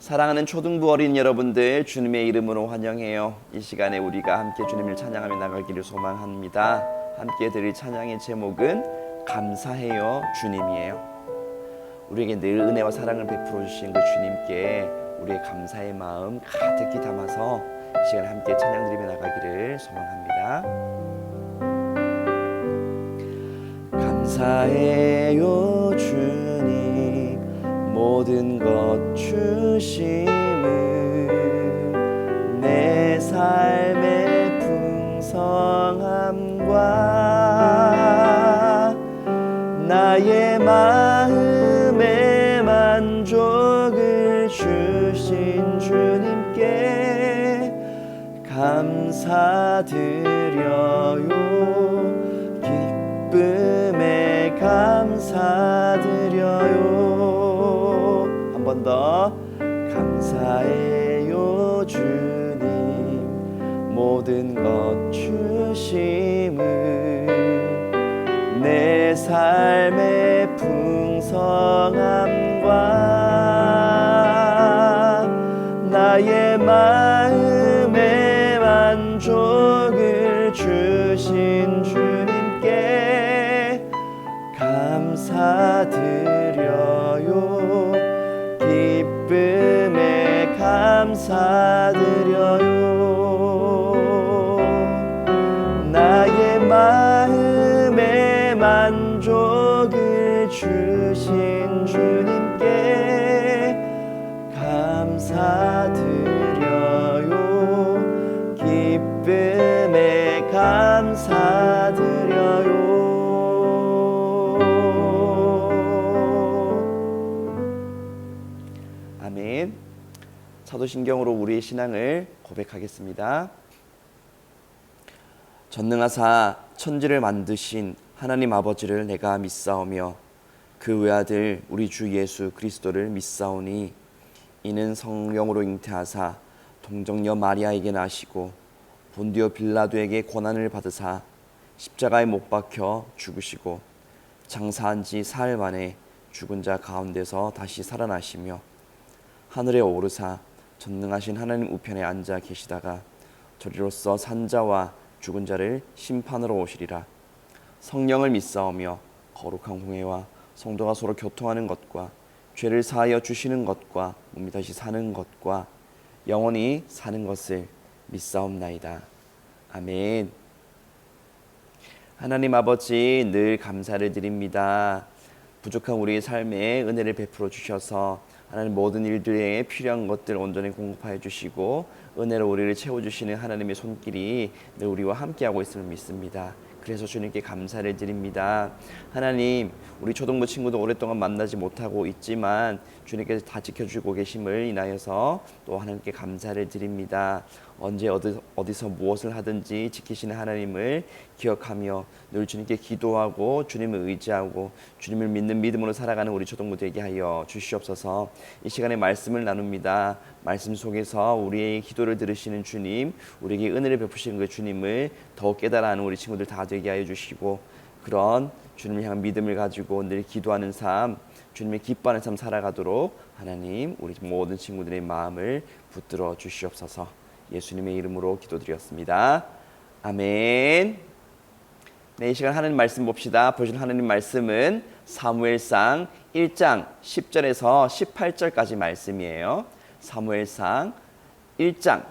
사랑하는 초등부 어린 여러분들, 주님의 이름으로 환영해요. 이 시간에 우리가 함께 주님을 찬양하며 나가기를 소망합니다. 함께 드릴 찬양의 제목은 감사해요 주님이에요. 우리에게 늘 은혜와 사랑을 베풀어 주신 그 주님께 우리의 감사의 마음 가득히 담아서 이 시간에 함께 찬양 드리며 나가기를 소망합니다. 감사해요 주님, 모든 것 주심을 내 삶의 풍성함과 나의 마음의 만족을 주신 주님께 감사드려요. 기쁨에 감사드려요. 한 번 더. 감사해요 주님, 모든 것 주심을 내 삶의 풍성함과 나의 마음의 만족을 주신 주님께 감사드려요. 기쁨에 감사드려요. 나의 마음의 만족을 주신 주님께 감사드려요. 기쁨에 감사드려요. 아멘. 사도신경으로 우리의 신앙을 고백하겠습니다. 전능하사 천지를 만드신 하나님 아버지를 내가 믿사오며 그 외아들 우리 주 예수 그리스도를 믿사오니 이는 성령으로 잉태하사 동정녀 마리아에게 나시고 본디오 빌라도에게 고난을 받으사 십자가에 못 박혀 죽으시고 장사한 지 사흘 만에 죽은 자 가운데서 다시 살아나시며 하늘에 오르사 전능하신 하나님 우편에 앉아 계시다가 저리로서 산자와 죽은 자를 심판으로 오시리라. 성령을 믿사오며 거룩한 공회와 성도가 서로 교통하는 것과 죄를 사하여 주시는 것과 몸이 다시 사는 것과 영원히 사는 것을 믿사옵나이다. 아멘. 하나님 아버지, 늘 감사를 드립니다. 부족한 우리의 삶에 은혜를 베풀어 주셔서 하나님 모든 일들에 필요한 것들 온전히 공급하여 주시고 은혜로 우리를 채워주시는 하나님의 손길이 늘 우리와 함께하고 있음을 믿습니다. 그래서 주님께 감사를 드립니다. 하나님, 우리 초등부 친구도 오랫동안 만나지 못하고 있지만 주님께서 다 지켜주고 계심을 인하여서 또 하나님께 감사를 드립니다. 언제 어디서 무엇을 하든지 지키시는 하나님을 기억하며 늘 주님께 기도하고 주님을 의지하고 주님을 믿는 믿음으로 살아가는 우리 초등부 되게 하여 주시옵소서. 이 시간에 말씀을 나눕니다. 말씀 속에서 우리의 기도를 들으시는 주님, 우리에게 은혜를 베푸시는 그 주님을 더욱 깨달아하는 우리 친구들 다 되게 하여 주시고 그런 주님을 향한 믿음을 가지고 늘 기도하는 삶, 주님의 기뻐하는 삶 살아가도록 하나님 우리 모든 친구들의 마음을 붙들어 주시옵소서. 예수님의 이름으로 기도드렸습니다. 아멘. 네, 이 시간 하나님 말씀 봅시다. 보신 하나님 말씀은 사무엘상 1장 10절에서 18절까지 말씀이에요. 사무엘상 1장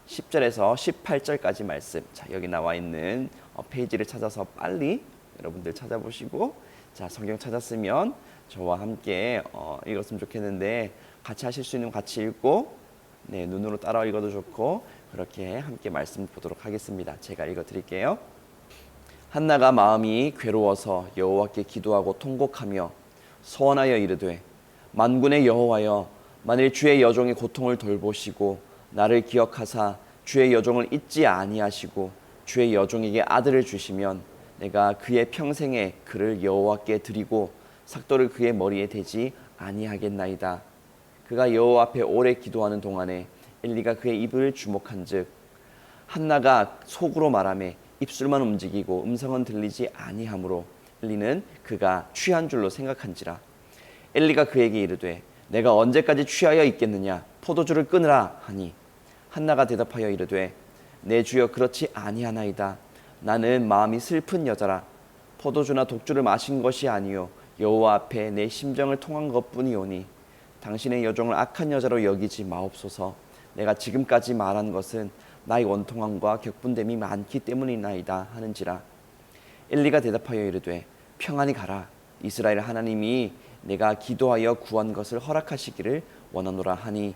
10절에서 18절까지 말씀. 자, 여기 나와 있는 페이지를 찾아서 빨리 여러분들 찾아보시고, 자, 성경 찾았으면 저와 함께 읽었으면 좋겠는데 같이 하실 수 있는 같이 읽고, 네, 눈으로 따라 읽어도 좋고 그렇게 함께 말씀 보도록 하겠습니다. 제가 읽어드릴게요. 한나가 마음이 괴로워서 여호와께 기도하고 통곡하며 소원하여 이르되 만군의 여호와여, 만일 주의 여종의 고통을 돌보시고 나를 기억하사 주의 여종을 잊지 아니하시고 주의 여종에게 아들을 주시면 내가 그의 평생에 그를 여호와께 드리고 삭도를 그의 머리에 대지 아니하겠나이다. 그가 여호와 앞에 오래 기도하는 동안에 엘리가 그의 입을 주목한즉 한나가 속으로 말하매 입술만 움직이고 음성은 들리지 아니하므로 엘리는 그가 취한 줄로 생각한지라. 엘리가 그에게 이르되 내가 언제까지 취하여 있겠느냐? 포도주를 끊으라 하니 한나가 대답하여 이르되 내 주여 그렇지 아니하나이다. 나는 마음이 슬픈 여자라. 포도주나 독주를 마신 것이 아니요 여호와 앞에 내 심정을 통한 것뿐이오니 당신의 여종을 악한 여자로 여기지 마옵소서. 내가 지금까지 말한 것은 나의 원통함과 격분됨이 많기 때문이나이다 하는지라. 엘리가 대답하여 이르되 평안히 가라. 이스라엘 하나님이 내가 기도하여 구한 것을 허락하시기를 원하노라 하니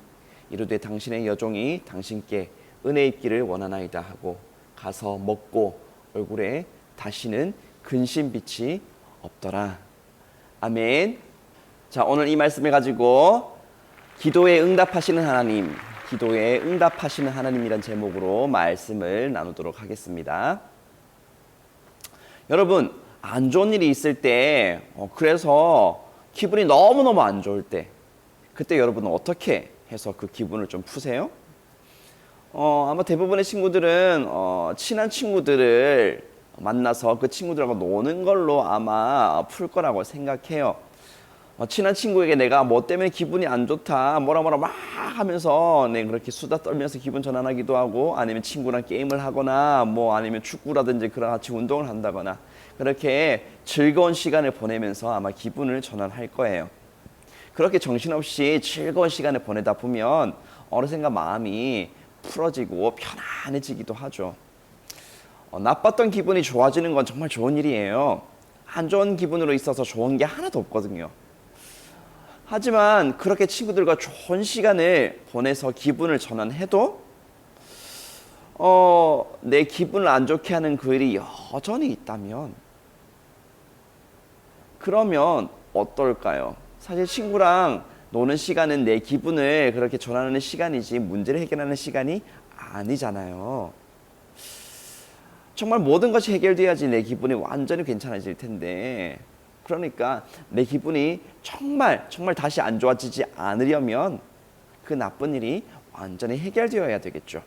이르되 당신의 여종이 당신께 은혜 입기를 원하나이다 하고 가서 먹고 얼굴에 다시는 근심빛이 없더라. 아멘. 자, 오늘 이 말씀을 가지고 기도에 응답하시는 하나님, 기도에 응답하시는 하나님이란 제목으로 말씀을 나누도록 하겠습니다. 여러분, 안 좋은 일이 있을 때, 그래서 기분이 너무너무 안 좋을 때, 그때 여러분은 어떻게 해서 그 기분을 좀 푸세요? 아마 대부분의 친구들은 친한 친구들을 만나서 그 친구들하고 노는 걸로 아마 풀 거라고 생각해요. 친한 친구에게 내가 뭐 때문에 기분이 안 좋다 뭐라 막 하면서 그렇게 수다 떨면서 기분 전환하기도 하고, 아니면 친구랑 게임을 하거나 뭐 아니면 축구라든지 그런 같이 운동을 한다거나 그렇게 즐거운 시간을 보내면서 아마 기분을 전환할 거예요. 그렇게 정신없이 즐거운 시간을 보내다 보면 어느샌가 마음이 풀어지고 편안해지기도 하죠. 나빴던 기분이 좋아지는 건 정말 좋은 일이에요. 안 좋은 기분으로 있어서 좋은 게 하나도 없거든요. 하지만 그렇게 친구들과 좋은 시간을 보내서 기분을 전환해도 내 기분을 안 좋게 하는 그 일이 여전히 있다면 그러면 어떨까요? 사실 친구랑 노는 시간은 내 기분을 그렇게 전환하는 시간이지 문제를 해결하는 시간이 아니잖아요. 정말 모든 것이 해결돼야지 내 기분이 완전히 괜찮아질 텐데, 그러니까 내 기분이 정말 다시 안 좋아지지 않으려면 그 나쁜 일이 완전히 해결되어야 되겠죠.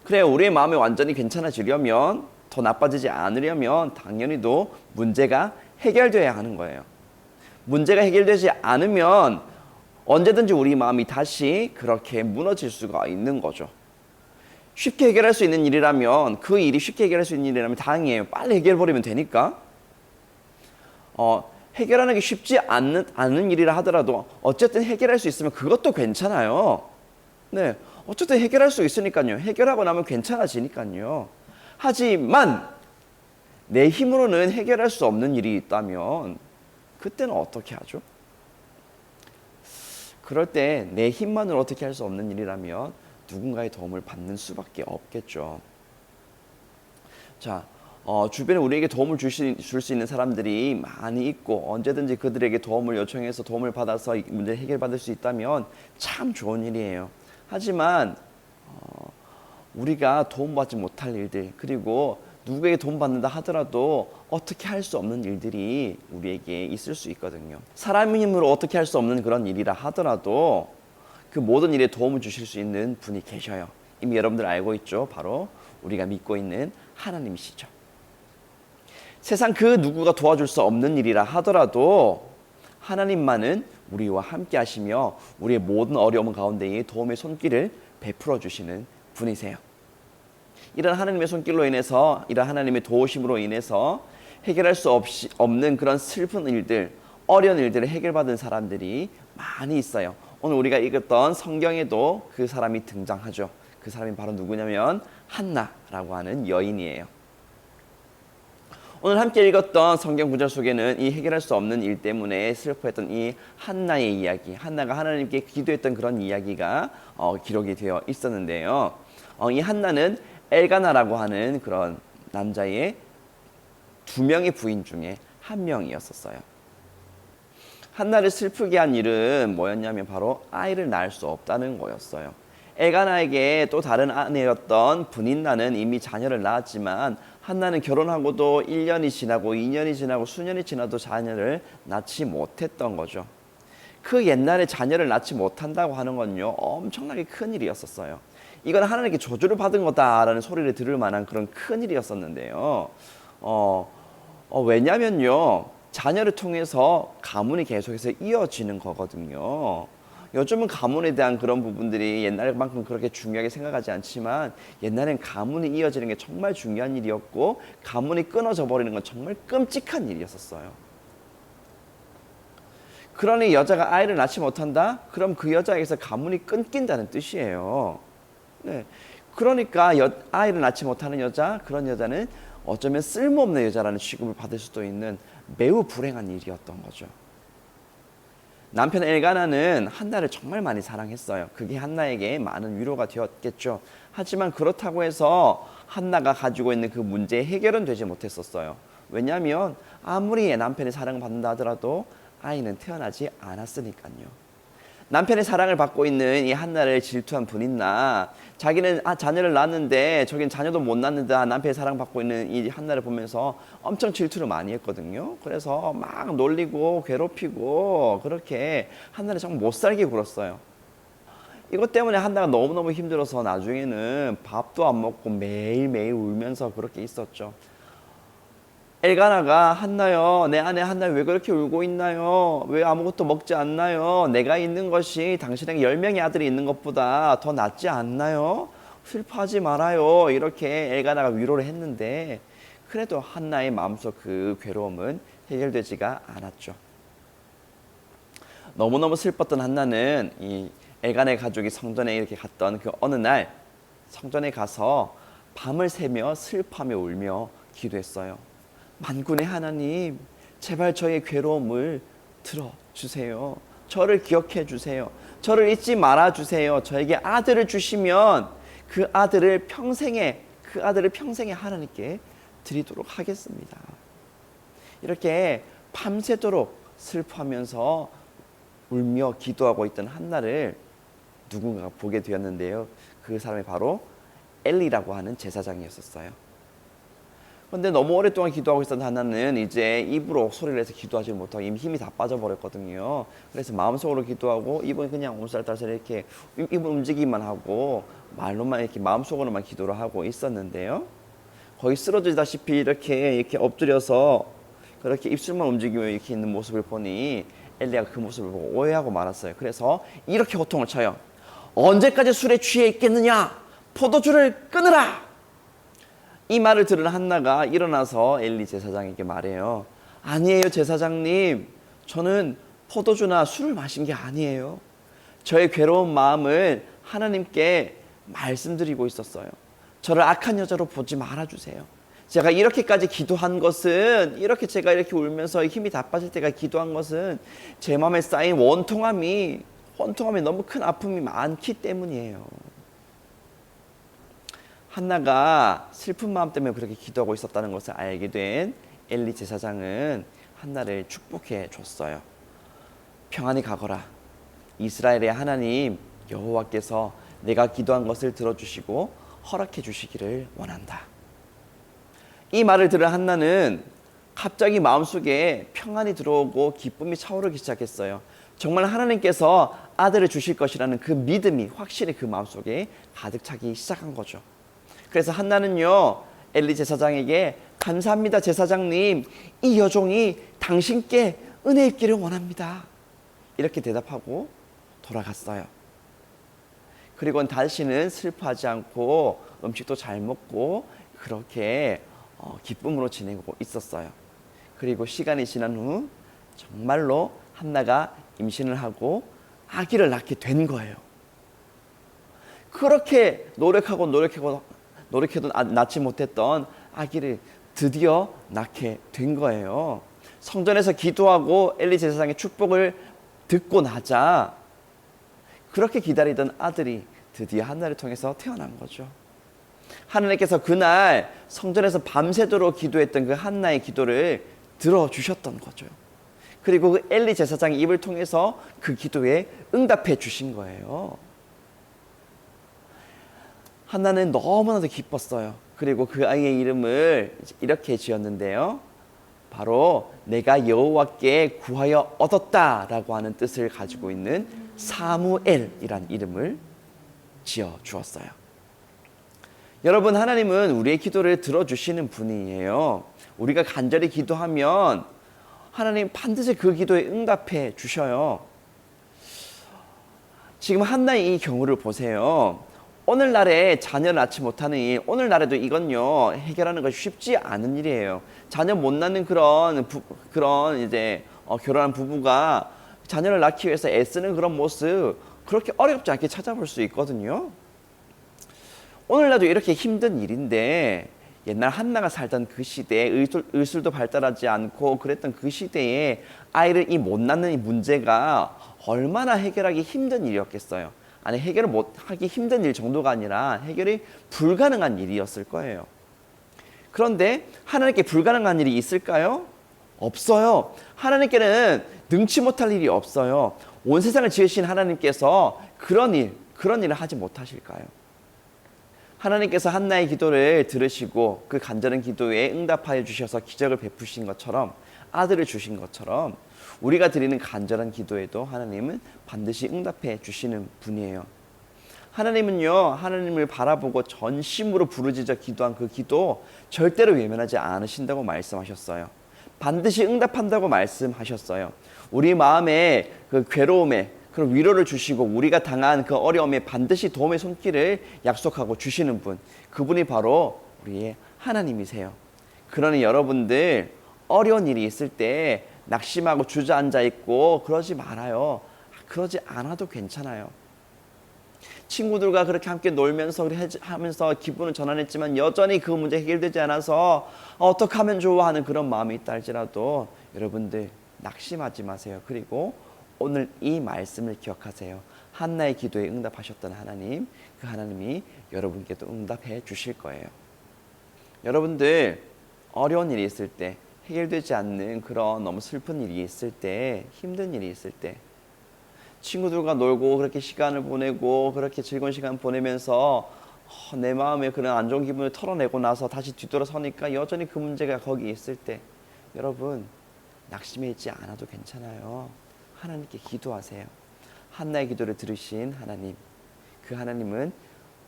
그래, 우리의 마음이 완전히 괜찮아지려면, 더 나빠지지 않으려면 당연히 또 문제가 해결돼야 하는 거예요. 문제가 해결되지 않으면 언제든지 우리 마음이 다시 그렇게 무너질 수가 있는 거죠. 쉽게 해결할 수 있는 일이라면, 그 일이 쉽게 해결할 수 있는 일이라면 다행이에요. 빨리 해결해버리면 되니까. 해결하는 게 쉽지 않은 일이라 하더라도 어쨌든 해결할 수 있으면 그것도 괜찮아요. 네, 어쨌든 해결할 수 있으니까요. 해결하고 나면 괜찮아지니까요. 하지만 내 힘으로는 해결할 수 없는 일이 있다면 그때는 어떻게 하죠? 그럴 때 내 힘만으로 어떻게 할 수 없는 일이라면 누군가의 도움을 받는 수밖에 없겠죠. 자, 주변에 우리에게 도움을 줄 수 있는 사람들이 많이 있고 언제든지 그들에게 도움을 요청해서 도움을 받아서 문제 해결받을 수 있다면 참 좋은 일이에요. 하지만 우리가 도움받지 못할 일들, 그리고 누구에게 도움받는다 하더라도 어떻게 할 수 없는 일들이 우리에게 있을 수 있거든요. 사람의 힘으로 어떻게 할 수 없는 그런 일이라 하더라도 그 모든 일에 도움을 주실 수 있는 분이 계셔요. 이미 여러분들 알고 있죠? 바로 우리가 믿고 있는 하나님이시죠. 세상 그 누구가 도와줄 수 없는 일이라 하더라도 하나님만은 우리와 함께 하시며 우리의 모든 어려움 가운데에 도움의 손길을 베풀어 주시는 분이세요. 이런 하나님의 손길로 인해서, 이런 하나님의 도우심으로 인해서 해결할 수 없는 그런 슬픈 일들, 어려운 일들을 해결받은 사람들이 많이 있어요. 오늘 우리가 읽었던 성경에도 그 사람이 등장하죠. 그 사람이 바로 누구냐면 한나라고 하는 여인이에요. 오늘 함께 읽었던 성경 구절 속에는 이 해결할 수 없는 일 때문에 슬퍼했던 이 한나의 이야기, 한나가 하나님께 기도했던 그런 이야기가 기록이 되어 있었는데요. 이 한나는 엘가나라고 하는 그런 남자의 2명의 부인 중에 한 명이었었어요. 한나를 슬프게 한 일은 뭐였냐면 바로 아이를 낳을 수 없다는 거였어요. 엘가나에게 또 다른 아내였던 브닌나는 이미 자녀를 낳았지만 한나는 결혼하고도 1년이 지나고 2년이 지나고 수년이 지나도 자녀를 낳지 못했던 거죠. 그 옛날에 자녀를 낳지 못한다고 하는 건요, 엄청나게 큰 일이었었어요. 이건 하나님께 저주를 받은 거다라는 소리를 들을 만한 그런 큰 일이었었는데요. 왜냐면요, 자녀를 통해서 가문이 계속해서 이어지는 거거든요. 요즘은 가문에 대한 그런 부분들이 옛날만큼 그렇게 중요하게 생각하지 않지만 옛날엔 가문이 이어지는 게 정말 중요한 일이었고 가문이 끊어져 버리는 건 정말 끔찍한 일이었었어요. 그러니 여자가 아이를 낳지 못한다? 그럼 그 여자에게서 가문이 끊긴다는 뜻이에요. 네. 그러니까 아이를 낳지 못하는 여자, 그런 여자는 어쩌면 쓸모없는 여자라는 취급을 받을 수도 있는 매우 불행한 일이었던 거죠. 남편 엘가나는 한나를 정말 많이 사랑했어요. 그게 한나에게 많은 위로가 되었겠죠. 하지만 그렇다고 해서 한나가 가지고 있는 그 문제의 해결은 되지 못했었어요. 왜냐하면 아무리 남편의 사랑을 받는다 하더라도 아이는 태어나지 않았으니까요. 남편의 사랑을 받고 있는 이 한나를 질투한 분이나 자기는 자녀를 낳았는데 저긴 자녀도 못 낳는데 남편의 사랑받고 있는 이 한나를 보면서 엄청 질투를 많이 했거든요. 그래서 막 놀리고 괴롭히고 그렇게 한나를 정말 못살게 굴었어요. 이것 때문에 한나가 너무너무 힘들어서 나중에는 밥도 안 먹고 매일매일 울면서 그렇게 있었죠. 엘가나가 한나요, 내 아내 한나 왜 그렇게 울고 있나요? 왜 아무것도 먹지 않나요? 내가 있는 것이 당신에게 10명의 아들이 있는 것보다 더 낫지 않나요? 슬퍼하지 말아요. 이렇게 엘가나가 위로를 했는데 그래도 한나의 마음속 그 괴로움은 해결되지가 않았죠. 너무너무 슬펐던 한나는 이 엘가나의 가족이 성전에 이렇게 갔던 그 어느 날 성전에 가서 밤을 새며 슬퍼하며 울며 기도했어요. 만군의 하나님, 제발 저의 괴로움을 들어주세요. 저를 기억해 주세요. 저를 잊지 말아 주세요. 저에게 아들을 주시면 그 아들을 평생에 하나님께 드리도록 하겠습니다. 이렇게 밤새도록 슬퍼하면서 울며 기도하고 있던 한나를 누군가가 보게 되었는데요. 그 사람이 바로 엘리라고 하는 제사장이었어요. 그런데 너무 오랫동안 기도하고 있었던 한나는 이제 입으로 소리를 해서 기도하지 못하고 이미 힘이 다 빠져버렸거든요. 그래서 마음속으로 기도하고 입은 그냥 om살달살 이렇게 입을 움직이기만 하고 말로만 이렇게 마음속으로만 기도를 하고 있었는데요. 거의 쓰러지다시피 이렇게 엎드려서 그렇게 입술만 움직이며 이렇게 있는 모습을 보니 엘리야가 그 모습을 보고 오해하고 말았어요. 그래서 이렇게 호통을 쳐요. 언제까지 술에 취해 있겠느냐? 포도주를 끊으라! 이 말을 들은 한나가 일어나서 엘리 제사장에게 말해요. 아니에요, 제사장님. 저는 포도주나 술을 마신 게 아니에요. 저의 괴로운 마음을 하나님께 말씀드리고 있었어요. 저를 악한 여자로 보지 말아주세요. 제가 이렇게까지 기도한 것은, 제가 이렇게 울면서 힘이 다 빠질 때까지 기도한 것은 제 마음에 쌓인 원통함이 너무 큰 아픔이 많기 때문이에요. 한나가 슬픈 마음 때문에 그렇게 기도하고 있었다는 것을 알게 된 엘리 제사장은 한나를 축복해 줬어요. 평안히 가거라. 이스라엘의 하나님 여호와께서 내가 기도한 것을 들어주시고 허락해 주시기를 원한다. 이 말을 들은 한나는 갑자기 마음속에 평안이 들어오고 기쁨이 차오르기 시작했어요. 정말 하나님께서 아들을 주실 것이라는 그 믿음이 확실히 그 마음속에 가득 차기 시작한 거죠. 그래서 한나는요, 엘리 제사장에게 감사합니다, 제사장님. 이 여종이 당신께 은혜 입기를 원합니다. 이렇게 대답하고 돌아갔어요. 그리고 다시는 슬퍼하지 않고 음식도 잘 먹고 그렇게 기쁨으로 지내고 있었어요. 그리고 시간이 지난 후 정말로 한나가 임신을 하고 아기를 낳게 된 거예요. 그렇게 노력해도 낳지 못했던 아기를 드디어 낳게 된 거예요. 성전에서 기도하고 엘리 제사장의 축복을 듣고 나자 그렇게 기다리던 아들이 드디어 한나를 통해서 태어난 거죠. 하나님께서 그날 성전에서 밤새도록 기도했던 그 한나의 기도를 들어주셨던 거죠. 그리고 그 엘리 제사장의 입을 통해서 그 기도에 응답해 주신 거예요. 한나는 너무나도 기뻤어요. 그리고 그 아이의 이름을 이렇게 지었는데요. 바로 내가 여호와께 구하여 얻었다라고 하는 뜻을 가지고 있는 사무엘이란 이름을 지어 주었어요. 여러분, 하나님은 우리의 기도를 들어주시는 분이에요. 우리가 간절히 기도하면 하나님 반드시 그 기도에 응답해 주셔요. 지금 한나의 이 경우를 보세요. 오늘날에 자녀를 낳지 못하는 일, 오늘날에도 이건요 해결하는 것이 쉽지 않은 일이에요. 자녀 못 낳는 그런 이제 결혼한 부부가 자녀를 낳기 위해서 애쓰는 그런 모습 그렇게 어렵지 않게 찾아볼 수 있거든요. 오늘날도 이렇게 힘든 일인데 옛날 한나가 살던 그 시대에 의술도 발달하지 않고 그랬던 그 시대에 아이를 못 낳는 이 문제가 얼마나 해결하기 힘든 일이었겠어요. 아니 해결을 못하기 힘든 일 정도가 아니라 해결이 불가능한 일이었을 거예요. 그런데 하나님께 불가능한 일이 있을까요? 없어요. 하나님께는 능치 못할 일이 없어요. 온 세상을 지으신 하나님께서 그런 일을 하지 못하실까요? 하나님께서 한나의 기도를 들으시고 그 간절한 기도에 응답하여 주셔서 기적을 베푸신 것처럼 아들을 주신 것처럼 우리가 드리는 간절한 기도에도 하나님은 반드시 응답해 주시는 분이에요. 하나님은요, 하나님을 바라보고 전심으로 부르짖어 기도한 그 기도 절대로 외면하지 않으신다고 말씀하셨어요. 반드시 응답한다고 말씀하셨어요. 우리 마음의 그 괴로움에 그런 위로를 주시고 우리가 당한 그 어려움에 반드시 도움의 손길을 약속하고 주시는 분, 그분이 바로 우리의 하나님이세요. 그러니 여러분들 어려운 일이 있을 때 낙심하고 주저앉아 있고 그러지 말아요. 그러지 않아도 괜찮아요. 친구들과 그렇게 함께 놀면서 하면서 기분을 전환했지만 여전히 그 문제 해결되지 않아서 어떻게 하면 좋아 하는 그런 마음이 있다 할지라도 여러분들 낙심하지 마세요. 그리고 오늘 이 말씀을 기억하세요. 한나의 기도에 응답하셨던 하나님, 그 하나님이 여러분께도 응답해 주실 거예요. 여러분들 어려운 일이 있을 때, 해결되지 않는 그런 너무 슬픈 일이 있을 때, 힘든 일이 있을 때 친구들과 놀고 그렇게 시간을 보내고 그렇게 즐거운 시간 보내면서 내 마음에 그런 안 좋은 기분을 털어내고 나서 다시 뒤돌아서니까 여전히 그 문제가 거기 있을 때 여러분 낙심해 있지 않아도 괜찮아요. 하나님께 기도하세요. 한나의 기도를 들으신 하나님, 그 하나님은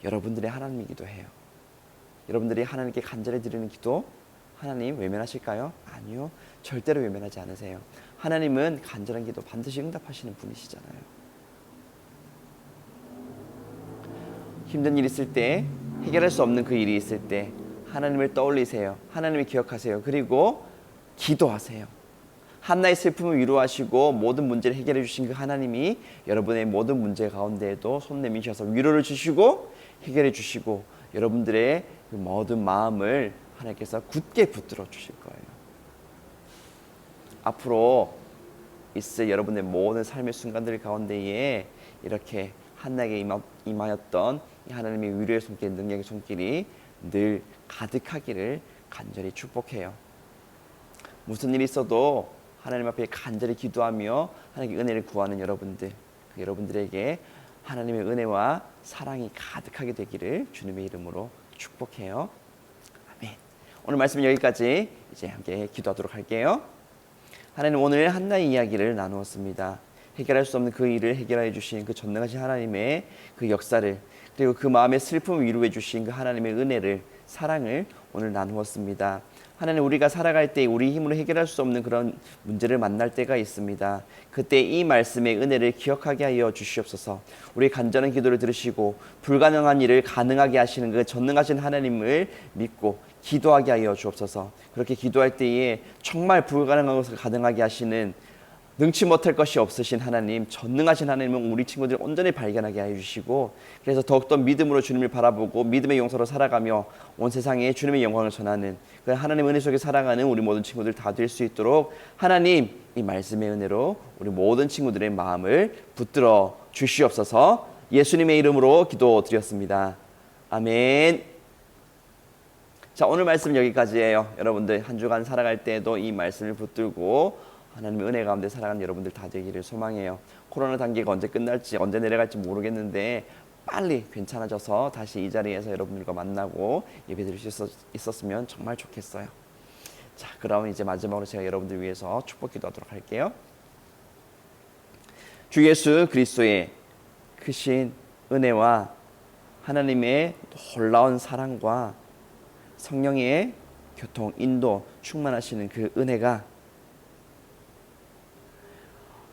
여러분들의 하나님이기도 해요. 여러분들이 하나님께 간절히 드리는 기도 하나님 외면하실까요? 아니요. 절대로 외면하지 않으세요. 하나님은 간절한 기도 반드시 응답하시는 분이시잖아요. 힘든 일 있을 때, 해결할 수 없는 그 일이 있을 때 하나님을 떠올리세요. 하나님을 기억하세요. 그리고 기도하세요. 한나의 슬픔을 위로하시고 모든 문제를 해결해 주신 그 하나님이 여러분의 모든 문제 가운데에도 손 내미셔서 위로를 주시고 해결해 주시고 여러분들의 그 모든 마음을 하나님께서 굳게 붙들어 주실 거예요. 앞으로 있을 여러분의 모든 삶의 순간들 가운데에 이렇게 한나에게 임하였던 하나님의 위로의 손길, 능력의 손길이 늘 가득하기를 간절히 축복해요. 무슨 일이 있어도 하나님 앞에 간절히 기도하며 하나님께 은혜를 구하는 여러분들, 그 여러분들에게 하나님의 은혜와 사랑이 가득하게 되기를 주님의 이름으로 축복해요. 아멘. 오늘 말씀 여기까지 이제 함께 기도하도록 할게요. 하나님, 오늘 한나의 이야기를 나누었습니다. 해결할 수 없는 그 일을 해결해 주신 그 전능하신 하나님의 그 역사를, 그리고 그 마음의 슬픔을 위로해 주신 그 하나님의 은혜를, 사랑을 오늘 나누었습니다. 하나님, 우리가 살아갈 때 우리 힘으로 해결할 수 없는 그런 문제를 만날 때가 있습니다. 그때 이 말씀의 은혜를 기억하게 하여 주시옵소서. 우리 간절한 기도를 들으시고 불가능한 일을 가능하게 하시는 그 전능하신 하나님을 믿고 기도하게 하여 주옵소서. 그렇게 기도할 때에 정말 불가능한 것을 가능하게 하시는, 능치 못할 것이 없으신 하나님, 전능하신 하나님은 우리 친구들 온전히 발견하게 해주시고, 그래서 더욱더 믿음으로 주님을 바라보고 믿음의 용사로 살아가며 온 세상에 주님의 영광을 전하는 그 하나님의 은혜 속에 살아가는 우리 모든 친구들 다 될 수 있도록 하나님, 이 말씀의 은혜로 우리 모든 친구들의 마음을 붙들어 주시옵소서. 예수님의 이름으로 기도드렸습니다. 아멘. 자, 오늘 말씀 여기까지예요. 여러분들 한 주간 살아갈 때에도 이 말씀을 붙들고 하나님의 은혜 가운데 살아가는 여러분들 다 되기를 소망해요. 코로나 단계가 언제 끝날지, 언제 내려갈지 모르겠는데 빨리 괜찮아져서 다시 이 자리에서 여러분들과 만나고 예배드릴 수 있었으면 정말 좋겠어요. 자, 그럼 이제 마지막으로 제가 여러분들 위해서 축복 기도하도록 할게요. 주 예수 그리스도의 크신 은혜와 하나님의 놀라운 사랑과 성령의 교통, 인도, 충만하시는 그 은혜가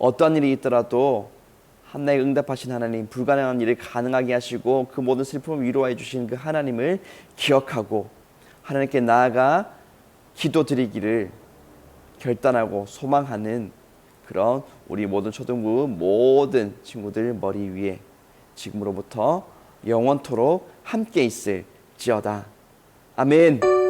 어떠한 일이 있더라도 한나에 응답하신 하나님, 불가능한 일을 가능하게 하시고 그 모든 슬픔을 위로해 주신 그 하나님을 기억하고 하나님께 나아가 기도드리기를 결단하고 소망하는 그런 우리 모든 초등부 모든 친구들 머리 위에 지금으로부터 영원토록 함께 있을지어다. 아멘.